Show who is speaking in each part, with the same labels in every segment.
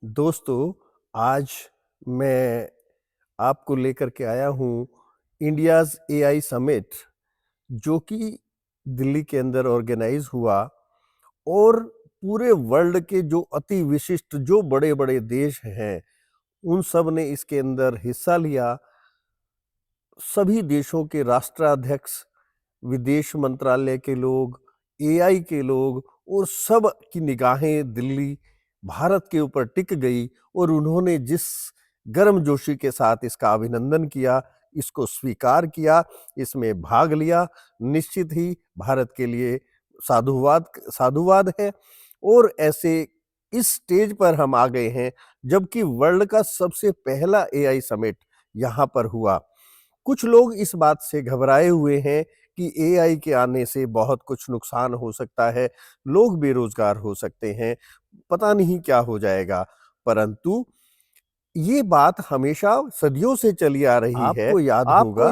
Speaker 1: दोस्तों, आज मैं आपको लेकर के आया हूँ इंडियाज़ एआई समिट, जो कि दिल्ली के अंदर ऑर्गेनाइज़ हुआ और पूरे वर्ल्ड के जो अति विशिष्ट जो बड़े-बड़े देश हैं, उन सब ने इसके अंदर हिस्सा लिया। सभी देशों के राष्ट्राध्यक्ष, विदेश मंत्रालय के लोग, एआई के लोग और सब की निगाहें दिल्ली, भारत के ऊपर टिक गई और उन्होंने जिस गर्मजोशी के साथ इसका अभिनंदन किया, इसको स्वीकार किया, इसमें भाग लिया, निश्चित ही भारत के लिए साधुवाद साधुवाद है। और ऐसे इस स्टेज पर हम आ गए हैं, जबकि वर्ल्ड का सबसे पहला एआई समिट यहाँ पर हुआ। कुछ लोग इस बात से घबराए हुए हैं कि एआई के आने से बहुत कुछ नुकसान हो सकता है, लोग बेरोज़गार हो सकते हैं, पता नहीं क्या हो जाएगा। परंतु ये बात हमेशा सदियों से चली आ रही है। आपको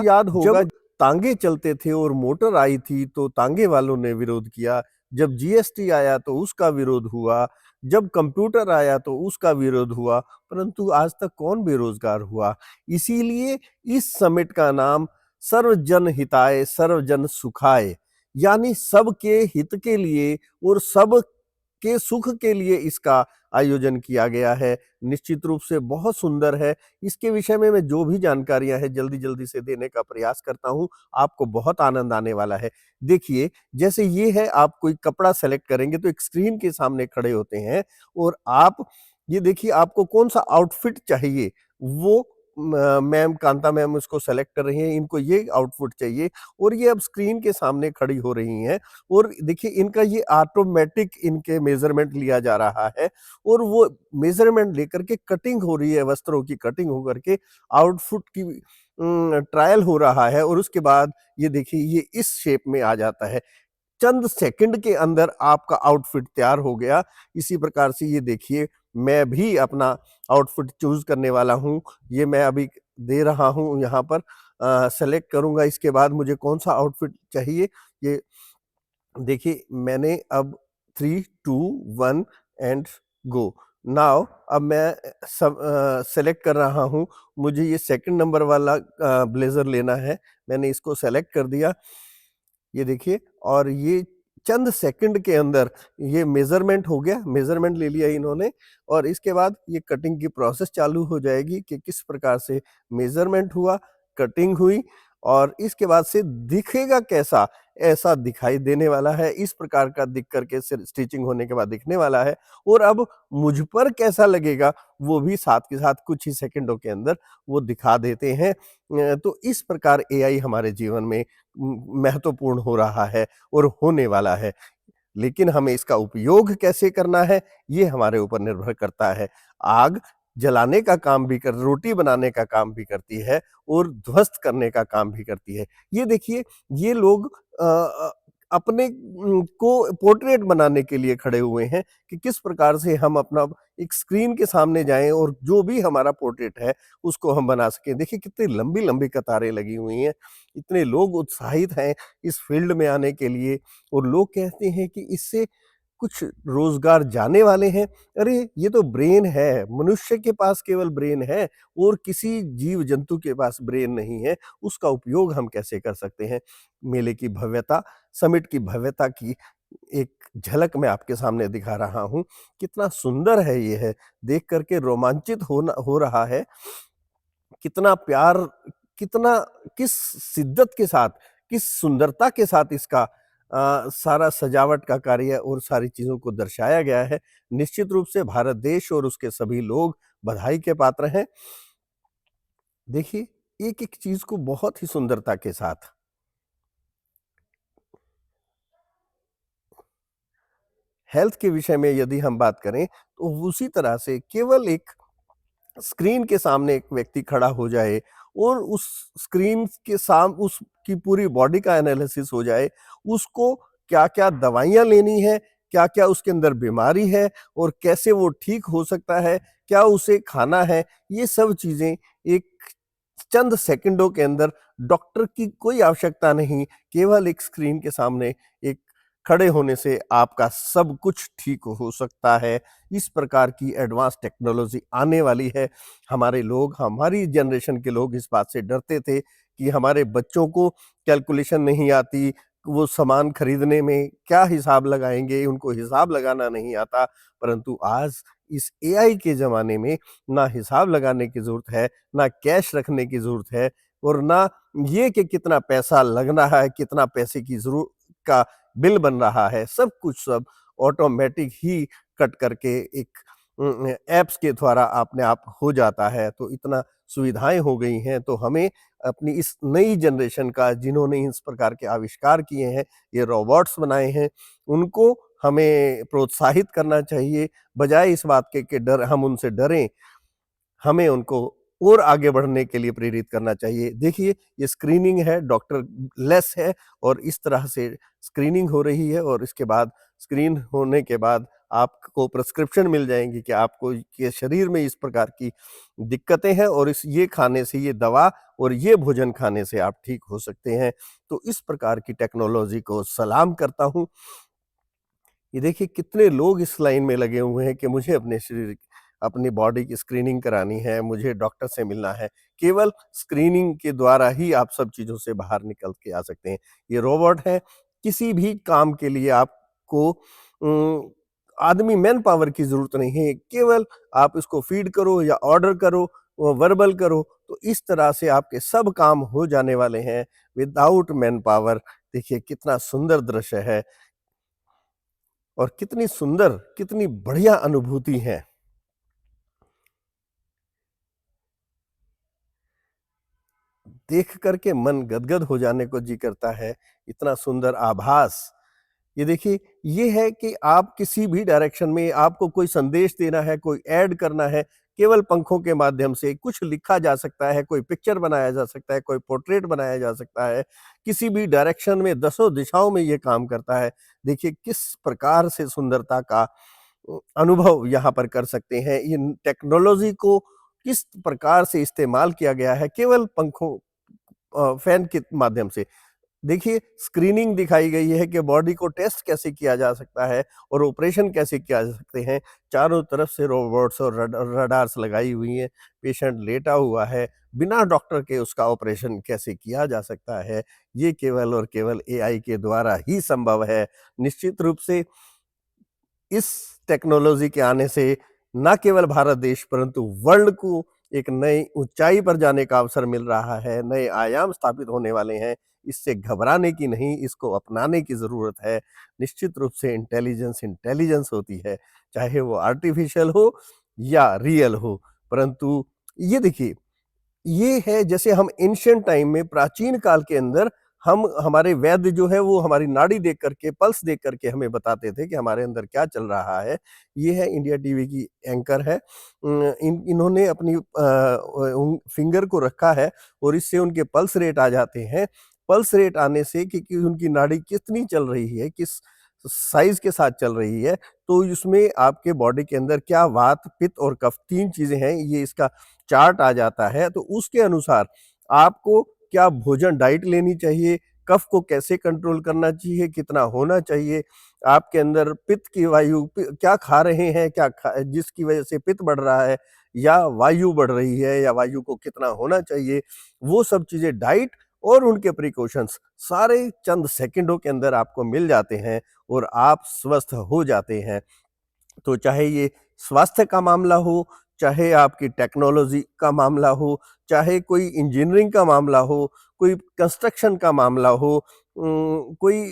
Speaker 1: याद होगा जब तांगे चलते थे और मोटर आई थी तो तांगे वालों ने विरोध किया, जब जीएसटी आया तो उसका विरोध हुआ, जब कंप्यूटर आया तो उसका विरोध हुआ, परंतु आज तक कौन बेरोज़गार हुआ? इसीलिए इस समिट का नाम सर्वजन हिताय सर्वजन सुखाय, यानी सबके हित के लिए और सब के सुख के लिए इसका आयोजन किया गया है। निश्चित रूप से बहुत सुंदर है। इसके विषय में मैं जो भी जानकारियाँ हैं जल्दी-जल्दी से देने का प्रयास करता हूँ, आपको बहुत आनंद आने वाला है। देखिए, जैसे ये है, आप कोई कपड़ा सेलेक्ट करेंगे तो एक स्क्रीन के सामने खड़े होते हैं और आप ये देखिए आपको कौन-सा आउटफिट चाहिए, वो मैम कांता मैम उसको सेलेक्ट कर रही हैं, इनको ये आउटफिट चाहिए और ये अब स्क्रीन के सामने खड़ी हो रही हैं और देखिए इनका ये ऑटोमेटिक इनके मेज़रमेंट लिया जा रहा है और वो मेज़रमेंट लेकर के कटिंग हो रही है, वस्त्रों की कटिंग हो करके आउटफिट की ट्रायल हो रहा है और उसके बाद ये देखिए ये इस शेप में आ जाता है। चंद सेकंड के अंदर आपका आउटफिट तैयार हो गया। इसी प्रकार से ये देखिए, मैं भी अपना आउटफिट चूज़ करने वाला हूँ। ये मैं अभी दे रहा हूँ यहाँ पर सेलेक्ट करूँगा, इसके बाद मुझे कौन-सा आउटफिट चाहिए, ये देखिए मैंने अब 3, 2, 1 एंड गो। नाउ अब मैं सेलेक्ट कर रहा हूँ, मुझे ये सेकंड नंबर वाला ब्लेज़र लेना है। मैंने इसको सेलेक्ट कर दिया। ये देखिए और ये चंद सेकंड के अंदर ये मेज़रमेंट हो गया, मेज़रमेंट ले लिया इन्होंने और इसके बाद ये कटिंग की प्रोसेस चालू हो जाएगी कि किस प्रकार से मेज़रमेंट हुआ, कटिंग हुई और इसके बाद से दिखेगा कैसा, ऐसा दिखाई देने वाला है, इस प्रकार का दिख कर के स्टिचिंग होने के बाद दिखने वाला है और अब मुझ पर कैसा लगेगा, वो भी साथ के साथ कुछ ही सेकंडों के अंदर वो दिखा देते हैं। तो इस प्रकार एआई हमारे जीवन में महत्वपूर्ण हो रहा है और होने वाला है। लेकिन हमें इसका उपयोग कैसे करना है, ये हमारे ऊपर निर्भर करता है। आग जलाने का काम भी कर रोटी बनाने का काम भी करती है और ध्वस्त करने का काम भी करती है। ये देखिए, ये लोग अपने को पोर्ट्रेट बनाने के लिए खड़े हुए हैं कि किस प्रकार से हम अपना एक स्क्रीन के सामने जाएँ और जो भी हमारा पोर्ट्रेट है, उसको हम बना सकें। देखिए कितनी लंबी-लंबी कतारें लगी हुई हैं, इतने लोग उत्साहित हैं इस फ़ील्ड में आने के लिए और लोग कहते हैं कि इससे कुछ रोज़गार जाने वाले हैं। अरे! ये तो ब्रेन है, मनुष्य के पास केवल ब्रेन है और किसी जीव-जंतु के पास ब्रेन नहीं है, उसका उपयोग हम कैसे कर सकते हैं? मेले की भव्यता, समिट की भव्यता की एक झलक मैं आपके सामने दिखा रहा हूँ। कितना सुंदर है ये है, देख कर के रोमांचित हो रहा है। कितना प्यार, कितना किस शिद्दत के साथ, किस सुंदरता के साथ इसका सारा सजावट का कार्य और सारी चीज़ों को दर्शाया गया है। निश्चित रूप से भारत देश और उसके सभी लोग बधाई के पात्र हैं। देखिए, एक-एक चीज़ को बहुत ही सुंदरता के साथ हेल्थ के विषय में यदि हम बात करें, तो उसी तरह से केवल एक स्क्रीन के सामने एक व्यक्ति खड़ा हो जाए और उस स्क्रीन के उसकी पूरी बॉडी का एनालिसिस हो जाए, उसको क्या-क्या दवाइयाँ लेनी है, क्या-क्या उसके अंदर बीमारी है और कैसे वो ठीक हो सकता है, क्या उसे खाना है, ये सब चीज़ें एक चंद सेकंडों के अंदर डॉक्टर की कोई आवश्यकता नहीं, केवल एक स्क्रीन के सामने एक खड़े होने से आपका सब कुछ ठीक हो सकता है। इस प्रकार की एडवांस टेक्नोलॉज़ी आने वाली है। हमारे लोग, हमारी जनरेशन के लोग इस बात से डरते थे कि हमारे बच्चों को कैलकुलेशन नहीं आती, वो सामान खरीदने में क्या हिसाब लगाएँगे, उनको हिसाब लगाना नहीं आता। परंतु आज इस एआई के ज़माने में ना हिसाब लगाने की ज़रूरत है, ना कैश रखने की ज़रूरत है और ना ये कि कितना पैसा लग रहा है, कितना पैसे की ज़रूर का बिल बन रहा है, सब कुछ सब ऑटोमेटिक ही कट करके एक ऐप्स के द्वारा अपने आप हो जाता है। तो इतना सुविधाएँ हो गई हैं, तो हमें अपनी इस नई जनरेशन का जिन्होंने इस प्रकार के आविष्कार किए हैं, ये रोबोट्स बनाए हैं, उनको हमें प्रोत्साहित करना चाहिए, बजाए इस बात के कि हम उनसे डरें, हमें उनको और आगे बढ़ने के लिए प्रेरित करना चाहिए। देखिए, ये स्क्रीनिंग है, डॉक्टर लेस है और इस तरह से स्क्रीनिंग हो रही है और इसके बाद स्क्रीन होने के बाद आपको प्रिस्क्रिप्शन मिल जाएँगी कि आपको के शरीर में इस प्रकार की दिक्कतें हैं और इस ये खाने से, ये दवा और ये भोजन खाने से आप ठीक हो सकते हैं। तो इस प्रकार की टेक्नोलॉज़ी को सलाम करता हूँ। ये देखिए कितने लोग इस लाइन में लगे हुए हैं कि मुझे अपने शरीर अपनी बॉडी की स्क्रीनिंग करानी है, मुझे डॉक्टर से मिलना है। केवल स्क्रीनिंग के द्वारा ही आप सब चीज़ों से बाहर निकल के आ सकते हैं। ये रोबोट है, किसी भी काम के लिए आपको आदमी मैन पावर की ज़रूरत नहीं है, केवल आप इसको फ़ीड करो या ऑर्डर करो, वर्बल करो, तो इस तरह से आपके सब काम हो जाने वाले हैं विदाउट मैन पावर। देखिए कितना सुंदर दृश्य है। और कितनी सुंदर, कितनी बढ़िया अनुभूति है। देख कर के मन गदगद हो जाने को जी करता है, इतना सुंदर आभास। ये देखिए, ये है कि आप किसी भी डायरेक्शन में आपको कोई संदेश देना है, कोई ऐड करना है, केवल पंखों के माध्यम से कुछ लिखा जा सकता है, कोई पिक्चर बनाया जा सकता है, कोई पोर्ट्रेट बनाया जा सकता है, किसी भी डायरेक्शन में दसों दिशाओं में ये काम करता है। देखिए किस प्रकार से सुंदरता का अनुभव यहाँ पर कर सकते हैं। इन टेक्नोलॉज़ी को किस प्रकार से इस्तेमाल किया गया है केवल पंखों फैन के माध्यम से। देखिए स्क्रीनिंग दिखाई गई है कि बॉडी को टेस्ट कैसे किया जा सकता है और ऑपरेशन कैसे किया जा सकते हैं। चारों तरफ से रोबोट्स और रडार्स लगाई हुई हैं। पेशेंट लेटा हुआ है, बिना डॉक्टर के उसका ऑपरेशन कैसे किया जा सकता है, ये केवल और केवल एआई के द्वारा ही संभव है। निश्चित रूप से इस टेक्नोलॉजी के आने से ना केवल भारत देश परंतु वर्ल्ड को एक नई ऊंचाई पर जाने का अवसर मिल रहा है, नए आयाम स्थापित होने वाले हैं। इससे घबराने की नहीं, इसको अपनाने की ज़रूरत है। निश्चित रूप से इंटेलिजेंस इंटेलिजेंस होती है, चाहे वो आर्टिफ़िशियल हो या रियल हो। परंतु ये देखिए ये है जैसे हम एंशिएंट टाइम में प्राचीन काल के अंदर हम हमारे वैद्य जो है वो हमारी नाड़ी देख करके, पल्स देख करके हमें बताते थे कि हमारे अंदर क्या चल रहा है। ये है इंडिया टीवी की एंकर है। इन्होंने अपनी फिंगर को रखा है और इससे उनके पल्स रेट आ जाते हैं। पल्स रेट आने से कि उनकी नाड़ी कितनी चल रही है, किस साइज़ के साथ चल रही है, तो इसमें आपके बॉडी के अंदर क्या वात, पित्त और कफ 3 चीज़ें हैं, ये इसका चार्ट आ जाता है। तो उसके अनुसार आपको क्या भोजन डाइट लेनी चाहिए, कफ को कैसे कंट्रोल करना चाहिए, कितना होना चाहिए, आपके अंदर पित्त की वायु क्या खा रहे हैं, क्या जिसकी वजह से पित्त बढ़ रहा है या वायु बढ़ रही है या वायु को कितना होना चाहिए, वो सब चीज़ें डाइट और उनके प्रिकॉशंस सारे चंद सेकंडों के अंदर आपको मिल जाते हैं और आप स्वस्थ हो जाते हैं। तो चाहे ये स्वास्थ्य का मामला हो, चाहे आपकी टेक्नोलॉज़ी का मामला हो, चाहे कोई इंजीनियरिंग का मामला हो, कोई कंस्ट्रक्शन का मामला हो, कोई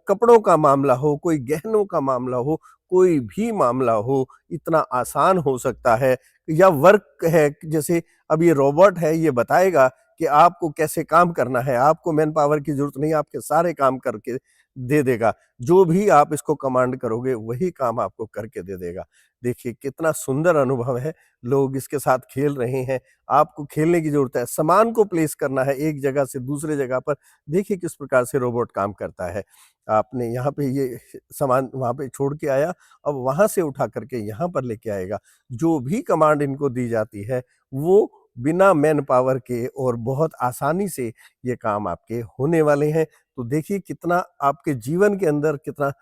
Speaker 1: कपड़ों का मामला हो, कोई गहनों का मामला हो, कोई भी मामला हो, इतना आसान हो सकता है। या वर्क है, जैसे अब ये रोबोट है, ये बताएगा कि आपको कैसे काम करना है, आपको मैन पावर की ज़रूरत नहीं, आपके सारे काम करके दे देगा। जो भी आप इसको कमांड करोगे वही काम आपको करके दे देगा। देखिए कितना सुंदर अनुभव है, लोग इसके साथ खेल रहे हैं, आपको खेलने की ज़रूरत है, सामान को प्लेस करना है एक जगह से दूसरे जगह पर, देखिए किस प्रकार से रोबोट काम करता है। आपने यहाँ पे ये सामान वहाँ पे छोड़ के आया, अब वहाँ से उठा कर के यहाँ पर लेके आएगा। जो भी कमांड इनको दी जाती है, वो बिना मैन पावर के और बहुत आसानी से ये काम आपके होने वाले हैं। तो देखिए कितना आपके जीवन के अंदर कितना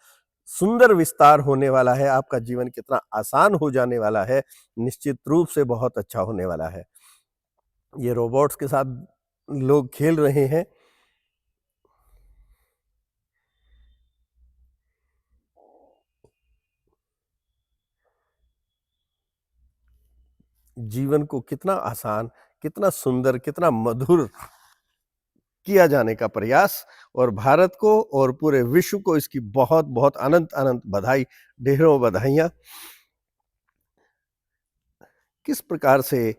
Speaker 1: सुंदर विस्तार होने वाला है, आपका जीवन कितना आसान हो जाने वाला है, निश्चित रूप से बहुत अच्छा होने वाला है। ये रोबोट्स के साथ लोग खेल रहे हैं। जीवन को कितना आसान, कितना सुंदर, कितना मधुर किया जाने का प्रयास, और भारत को और पूरे विश्व को इसकी बहुत-बहुत अनंत-अनंत बधाई, ढेरों बधाइयाँ। किस प्रकार से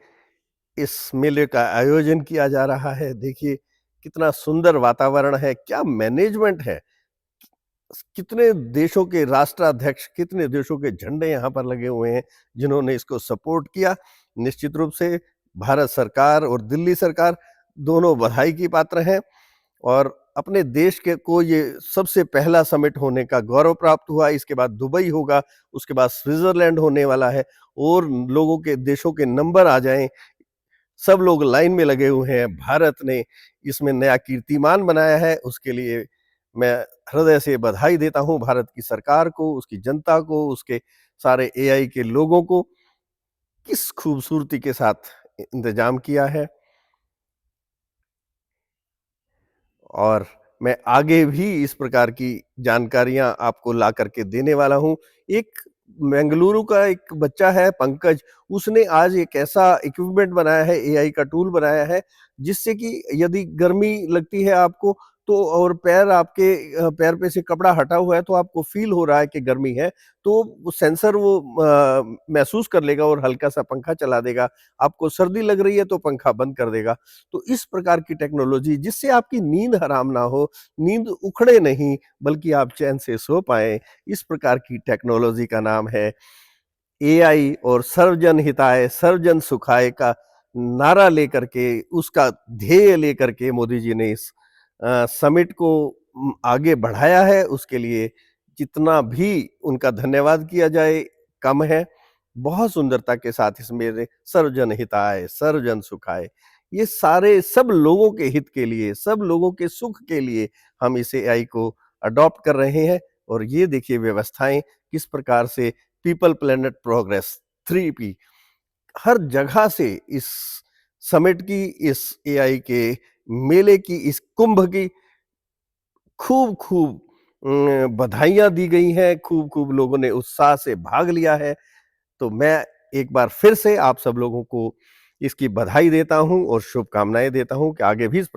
Speaker 1: इस मेले का आयोजन किया जा रहा है, देखिए कितना सुंदर वातावरण है, क्या मैनेजमेंट है। कितने देशों के राष्ट्राध्यक्ष, कितने देशों के झंडे यहाँ पर लगे हुए हैं, जिन्होंने इसको सपोर्ट किया। निश्चित रूप से भारत सरकार और दिल्ली सरकार दोनों बधाई की पात्र हैं, और अपने देश के को ये सबसे पहला समिट होने का गौरव प्राप्त हुआ। इसके बाद दुबई होगा, उसके बाद स्विट्ज़रलैंड होने वाला है, और लोगों के देशों के नंबर आ जाएँ, सब लोग लाइन में लगे हुए हैं। भारत ने इसमें नया कीर्तिमान बनाया है, उसके लिए मैं हृदय से बधाई देता हूँ भारत की सरकार को, उसकी जनता को, उसके सारे एआई के लोगों को। किस खूबसूरती के साथ इंतजाम किया है, और मैं आगे भी इस प्रकार की जानकारियाँ आपको ला कर के देने वाला हूँ। एक बेंगलुरु का एक बच्चा है पंकज, उसने आज एक ऐसा इक्विपमेंट बनाया है, एआई का टूल बनाया है, जिससे कि यदि गर्मी लगती है आपको, तो और पैर आपके पैर पे से कपड़ा हटा हुआ है, तो आपको फ़ील हो रहा है कि गर्मी है, तो वो सेंसर वो महसूस कर लेगा और हल्का-सा पंखा चला देगा। आपको सर्दी लग रही है तो पंखा बंद कर देगा। तो इस प्रकार की टेक्नोलॉजी, जिससे आपकी नींद हराम ना हो, नींद उखड़े नहीं, बल्कि आप चैन से सो पाएँ, इस प्रकार की टेक्नोलॉजी का नाम है एआई। और सर्वजन हिताय, सर्वजन सुखाय का नारा लेकर के, उसका ध्येय लेकर के मोदी जी ने इस समिट को आगे बढ़ाया है। उसके लिए जितना भी उनका धन्यवाद किया जाए कम है। बहुत सुंदरता के साथ इसमें सर्वजन हिताय, सर्वजन सुखाय, ये सारे सब लोगों के हित के लिए, सब लोगों के सुख के लिए हम इस एआई को अडॉप्ट कर रहे हैं। और ये देखिए व्यवस्थाएँ किस प्रकार से, पीपल प्लैनेट प्रोग्रेस 3P, हर जगह से इस समिट की, इस एआई के मेले की, इस कुंभ की खूब-खूब बधाइयाँ दी गई हैं, खूब-खूब लोगों ने उत्साह से भाग लिया है। तो मैं एक बार फिर से आप सब लोगों को इसकी बधाई देता हूँ और शुभकामनाएँ देता हूँ कि आगे भी इस